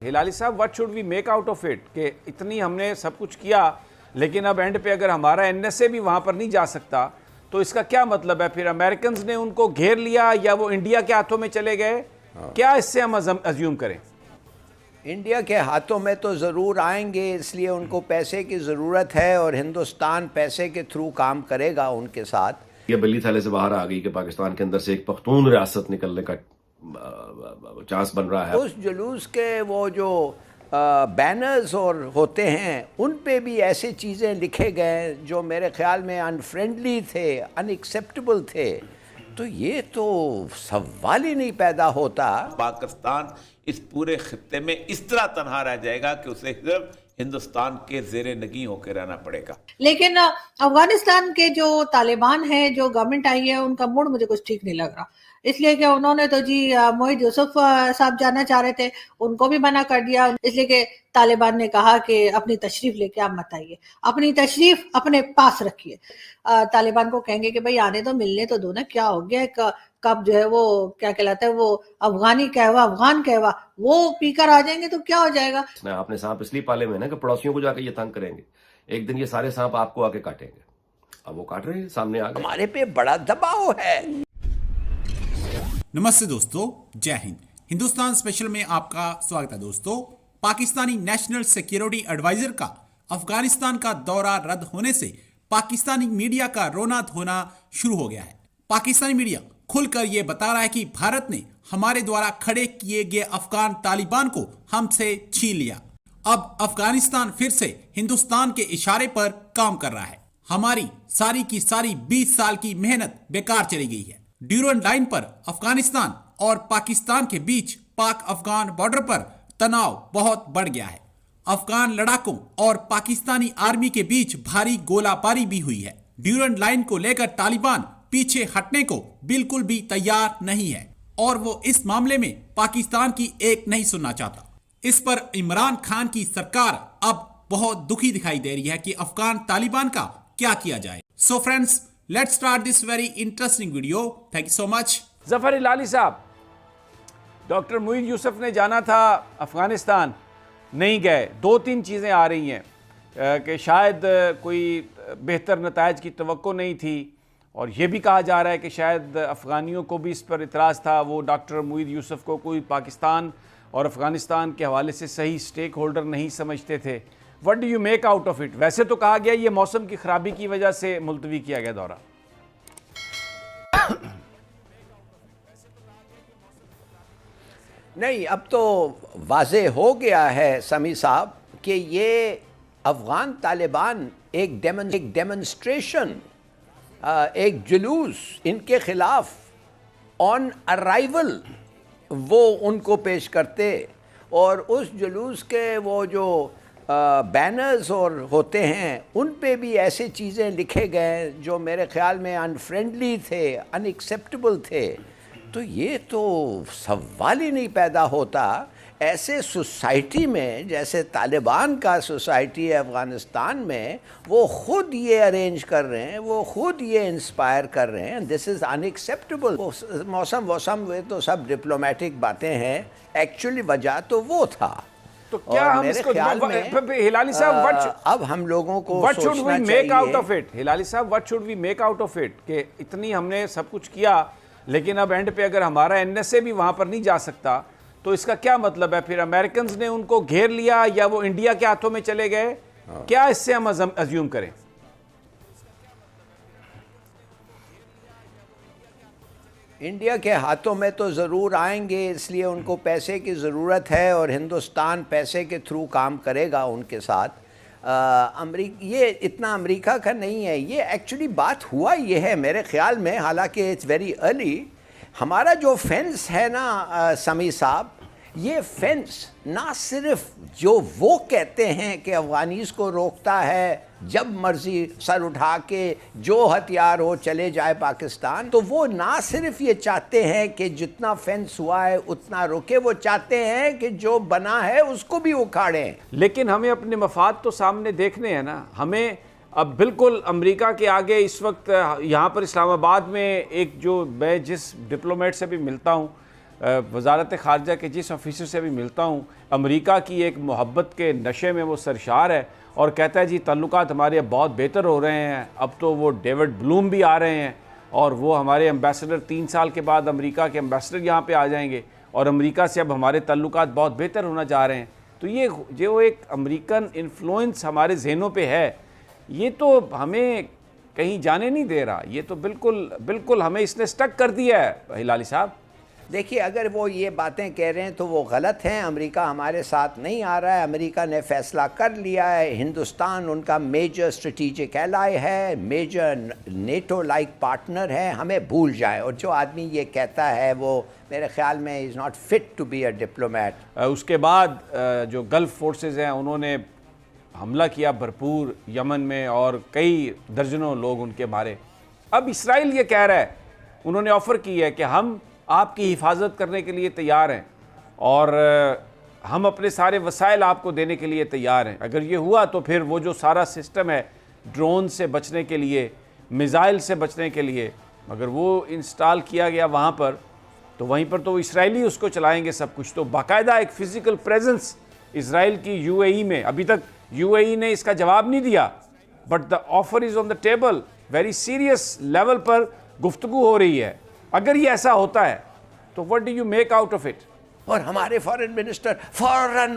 ہلالی صاحب what should we make out of it کہ اتنی ہم نے سب کچھ کیا لیکن اب اینڈ پہ اگر ہمارا این ایس اے بھی وہاں پر نہیں جا سکتا تو اس کا کیا مطلب ہے؟ پھر امریکنز نے ان کو گھیر لیا یا وہ انڈیا کے ہاتھوں میں چلے گئے؟ کیا اس سے ہم ازیوم کریں؟ انڈیا کے ہاتھوں میں تو ضرور آئیں گے، اس لیے ان کو پیسے کی ضرورت ہے اور ہندوستان پیسے کے تھرو کام کرے گا ان کے ساتھ۔ یہ بلی تھالے سے باہر آ گئی کہ پاکستان کے اندر سے ایک پختون ریاست نکلنے کا چانس بن رہا ہے۔ اس جلوس کے وہ جو بینرز اور ہوتے ہیں ان پہ بھی ایسے چیزیں لکھے گئے جو میرے خیال میں ان فرینڈلی تھے، ان ایکسیپٹیبل تھے، تو یہ تو سوال ہی نہیں پیدا ہوتا۔ پاکستان اس پورے خطے میں اس طرح تنہا رہ جائے گا کہ اسے صرف ہندوستان کے زیر نگیں ہو کے رہنا پڑے گا۔ لیکن افغانستان کے جو طالبان ہیں، جو گورنمنٹ آئی ہے، ان کا موڈ مجھے کچھ ٹھیک نہیں لگ رہا، اس لیے کہ انہوں نے تو موحد یوسف صاحب جانا چاہ رہے تھے، ان کو بھی منع کر دیا، اس لیے کہ طالبان نے کہا کہ اپنی تشریف لے کے آپ مت آئیے، اپنی تشریف اپنے پاس رکھیے۔ طالبان کو کہیں گے کہ بھائی آنے تو ملنے تو دو نا، کیا ہو گیا؟ کب جو ہے وہ کیا کہلاتا ہے، وہ افغانی کہوا، افغان کہوا، وہ پی کر آ جائیں گے تو کیا ہو جائے گا؟ آپ نے سانپ اس لیے پالے ہوئے نا کہ پڑوسیوں کو جا کے یہ تنگ کریں گے، ایک دن یہ سارے سانپ آپ کو آ کے کاٹیں گے۔ اب وہ کاٹ رہے ہیں، سامنے آ گئے۔ ہمارے پہ بڑا دباؤ ہے۔ نمستے دوستو، جے ہند۔ ہندوستان اسپیشل میں آپ کا سواگت ہے دوستو۔ پاکستانی نیشنل سیکیورٹی ایڈوائزر کا افغانستان کا دورہ رد ہونے سے پاکستانی میڈیا کا رونا دھونا شروع ہو گیا ہے۔ پاکستانی میڈیا کھل کر یہ بتا رہا ہے کہ بھارت نے ہمارے دوارا کھڑے کیے گئے افغان طالبان کو ہم سے چھین لیا۔ اب افغانستان پھر سے ہندوستان کے اشارے پر کام کر رہا ہے۔ ہماری ساری کی ساری 20 سال کی محنت بیکار چلی گئی ہے۔ ڈیورنڈ لائن پر افغانستان اور پاکستان کے بیچ پاک افغان بارڈر پر تناؤ بہت بڑھ گیا ہے۔ افغان لڑاکوں اور پاکستانی آرمی کے بیچ بھاری گولہ باری بھی ہوئی ہے۔ ڈیورنڈ لائن کو لے کر طالبان پیچھے ہٹنے کو بالکل بھی تیار نہیں ہے اور وہ اس معاملے میں پاکستان کی ایک نہیں سننا چاہتا۔ اس پر عمران خان کی سرکار اب بہت دکھی دکھائی دے رہی ہے کہ افغان طالبان کا کیا کیا جائے۔ So friends, let's start this very interesting video. Thank you so much. Zafar Hilali صاحب، ڈاکٹر موحد یوسف نے جانا تھا افغانستان، نہیں گئے۔ 2-3 چیزیں آ رہی ہیں کہ شاید کوئی بہتر نتائج کی توقع نہیں تھی، اور یہ بھی کہا جا رہا ہے کہ شاید افغانیوں کو بھی اس پر اعتراض تھا، وہ ڈاکٹر موحد یوسف کو کوئی پاکستان اور افغانستان کے حوالے سے صحیح سٹیک ہولڈر نہیں سمجھتے تھے۔ What do you make out of it? ویسے تو کہا گیا یہ موسم کی خرابی کی وجہ سے ملتوی کیا گیا دورہ۔ نہیں، اب تو واضح ہو گیا ہے سمیع صاحب کہ یہ افغان طالبان ایک ڈیمنسٹریشن، ایک جلوس ان کے خلاف آن ارائیول وہ ان کو پیش کرتے، اور اس جلوس کے وہ جو بینرز اور ہوتے ہیں ان پہ بھی ایسے چیزیں لکھے گئے جو میرے خیال میں ان فرینڈلی تھے، ان ایکسیپٹیبل تھے، تو یہ تو سوال ہی نہیں پیدا ہوتا۔ ایسے سوسائٹی میں جیسے طالبان کا سوسائٹی ہے افغانستان میں، وہ خود یہ ارینج کر رہے ہیں، وہ خود یہ انسپائر کر رہے ہیں، دس از ان ایکسیپٹیبل۔ موسم وہ تو سب ڈپلومیٹک باتیں ہیں، ایکچولی وجہ تو وہ تھا۔ تو کیا ہم اس کو ہلالی صاحب اب ہم لوگوں کو what should we سوچنا make out چاہیے۔ of it؟ ہلالی صاحب what should we make out of it کہ اتنی ہم نے سب کچھ کیا لیکن اب اینڈ پہ اگر ہمارا این ایس اے بھی وہاں پر نہیں جا سکتا تو اس کا کیا مطلب ہے؟ پھر امریکنز نے ان کو گھیر لیا یا وہ انڈیا کے ہاتھوں میں چلے گئے؟ کیا اس سے ہم ازیوم کریں؟ انڈیا کے ہاتھوں میں تو ضرور آئیں گے، اس لیے ان کو پیسے کی ضرورت ہے اور ہندوستان پیسے کے تھرو کام کرے گا ان کے ساتھ۔ یہ اتنا امریکہ کا نہیں ہے، یہ ایکچولی بات ہوا یہ ہے میرے خیال میں، حالانکہ اٹس ویری ارلی۔ ہمارا جو فینس ہے نا سمیع صاحب، یہ فینس نہ صرف جو وہ کہتے ہیں کہ افغانیز کو روکتا ہے جب مرضی سر اٹھا کے جو ہتھیار ہو چلے جائے پاکستان، تو وہ نہ صرف یہ چاہتے ہیں کہ جتنا فینس ہوا ہے اتنا روکے، وہ چاہتے ہیں کہ جو بنا ہے اس کو بھی اکھاڑیں۔ لیکن ہمیں اپنے مفاد تو سامنے دیکھنے ہیں نا۔ ہمیں اب بالکل امریکہ کے آگے اس وقت یہاں پر اسلام آباد میں ایک جو میں جس ڈپلومیٹ سے بھی ملتا ہوں وزارت خارجہ کے جس آفیسر سے بھی ملتا ہوں امریکہ کی ایک محبت کے نشے میں وہ سرشار ہے اور کہتا ہے جی تعلقات ہمارے اب بہت بہتر ہو رہے ہیں، اب تو وہ ڈیوڈ بلوم بھی آ رہے ہیں اور وہ ہمارے ایمبیسڈر 3 سال کے بعد امریکہ کے ایمبیسڈر یہاں پہ آ جائیں گے اور امریکہ سے اب ہمارے تعلقات بہت بہتر ہونا جا رہے ہیں۔ تو یہ جو ایک امریکن انفلوئنس ہمارے ذہنوں پہ ہے یہ تو ہمیں کہیں جانے نہیں دے رہا، یہ تو بالکل ہمیں اس نے سٹک کر دیا ہے ہلالی صاحب۔ دیکھیے اگر وہ یہ باتیں کہہ رہے ہیں تو وہ غلط ہیں، امریکہ ہمارے ساتھ نہیں آ رہا ہے، امریکہ نے فیصلہ کر لیا ہے، ہندوستان ان کا میجر اسٹریٹجک ایلائی ہے، میجر نیٹو لائک پارٹنر ہے، ہمیں بھول جائیں۔ اور جو آدمی یہ کہتا ہے وہ میرے خیال میں is not fit to be a diplomat. اس کے بعد جو گلف فورسز ہیں انہوں نے حملہ کیا بھرپور یمن میں اور کئی درجنوں لوگ ان کے مارے۔ اب اسرائیل یہ کہہ رہا ہے، انہوں نے آفر کی ہے کہ ہم آپ کی حفاظت کرنے کے لیے تیار ہیں اور ہم اپنے سارے وسائل آپ کو دینے کے لیے تیار ہیں۔ اگر یہ ہوا تو پھر وہ جو سارا سسٹم ہے ڈرون سے بچنے کے لیے، میزائل سے بچنے کے لیے، اگر وہ انسٹال کیا گیا وہاں پر تو وہیں پر تو اسرائیلی اس کو چلائیں گے سب کچھ۔ تو باقاعدہ ایک فزیکل پریزنس اسرائیل کی یو اے ای میں، ابھی تک یو اے ای نے اس کا جواب نہیں دیا، but the offer is on the table, very serious level پر گفتگو ہو رہی ہے۔ اگر یہ ایسا ہوتا ہے تو what do you make out of it؟ اور ہمارے فارن منسٹر فوراً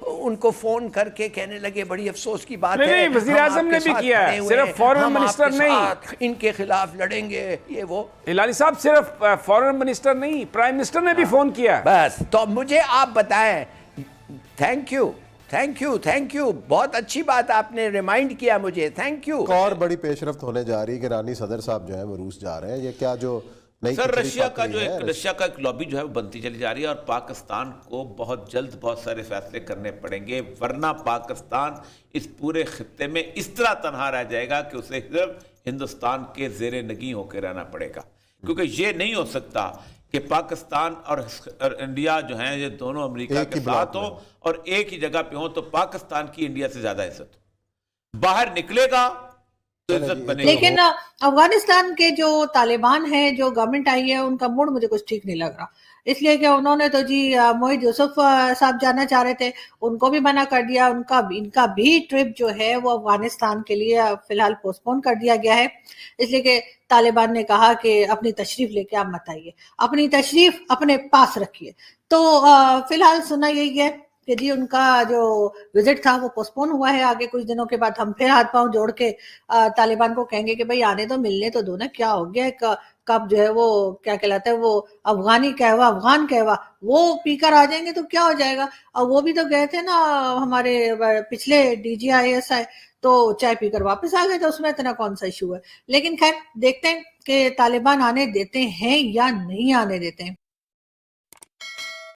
ان کو فون کر کے کہنے لگے بڑی افسوس کی بات ہے، نہیں وزیر اعظم نے بھی کیا ہے، صرف فارن منسٹر نہیں، ان کے خلاف لڑیں گے یہ وہ۔ ہلالی صاحب صرف فارن منسٹر نہیں، پرائم منسٹر نے بھی فون کیا ہے۔ بس تو مجھے آپ بتائیں، تھینک یو، بہت اچھی بات آپ نے ریمائنڈ کیا مجھے، تھینک یو۔ ایک اور بڑی پیش رفت ہونے جا رہی ہے کہ ایرانی صدر صاحب جو ہیں وہ روس جا رہے ہیں، یہ کیا جو نئی سر کھچڑی رشیا کا پک جو رہی ہے؟ رشیا کا ایک لابی جو ہے وہ بنتی چلی جا رہی ہے اور پاکستان کو بہت جلد بہت سارے فیصلے کرنے پڑیں گے، ورنہ پاکستان اس پورے خطے میں اس طرح تنہا رہ جائے گا کہ اسے صرف ہندوستان کے زیر نگیں ہو کے رہنا پڑے گا، کیونکہ یہ نہیں ہو سکتا کہ پاکستان اور انڈیا جو ہیں یہ دونوں امریکہ کے ساتھ ہوں اور ایک ہی جگہ پہ ہوں تو پاکستان کی انڈیا سے زیادہ عزت ہو، باہر نکلے گا تو عزت بنے گی۔ لیکن افغانستان کے جو طالبان ہیں، جو گورنمنٹ آئی ہے، ان کا موڈ مجھے کچھ ٹھیک نہیں لگ رہا، اس لیے کہ انہوں نے تو جی موحد یوسف صاحب جانا چاہ رہے تھے، ان کو بھی منع کر دیا، ان کا بھی ٹرپ جو ہے وہ افغانستان کے لیے فی الحال پوسٹ پون کر دیا گیا ہے، اس لیے کہ طالبان نے کہا کہ اپنی تشریف لے کے آپ مت آئیے، اپنی تشریف اپنے پاس رکھیے۔ تو فی الحال سنا یہی ہے کہ جی ان کا جو وزٹ تھا وہ پوسٹ پون ہوا ہے، آگے کچھ دنوں کے بعد ہم پھر ہاتھ پاؤں جوڑ کے طالبان کو کہیں گے کہ بھئی آنے تو ملنے تو دو نا، کیا ہو گیا، کب جو ہے وہ کیا کہلاتا ہے، وہ افغان کہوا وہ پی کر آ جائیں گے تو کیا ہو جائے گا۔ اور وہ بھی تو گئے تھے نا ہمارے پچھلے ڈی جی IAS تو چائے پی کر واپس آ گئے، تو اس میں اتنا کون سا ایشو ہے۔ لیکن خیر دیکھتے ہیں کہ طالبان آنے دیتے ہیں یا نہیں آنے دیتے ہیں۔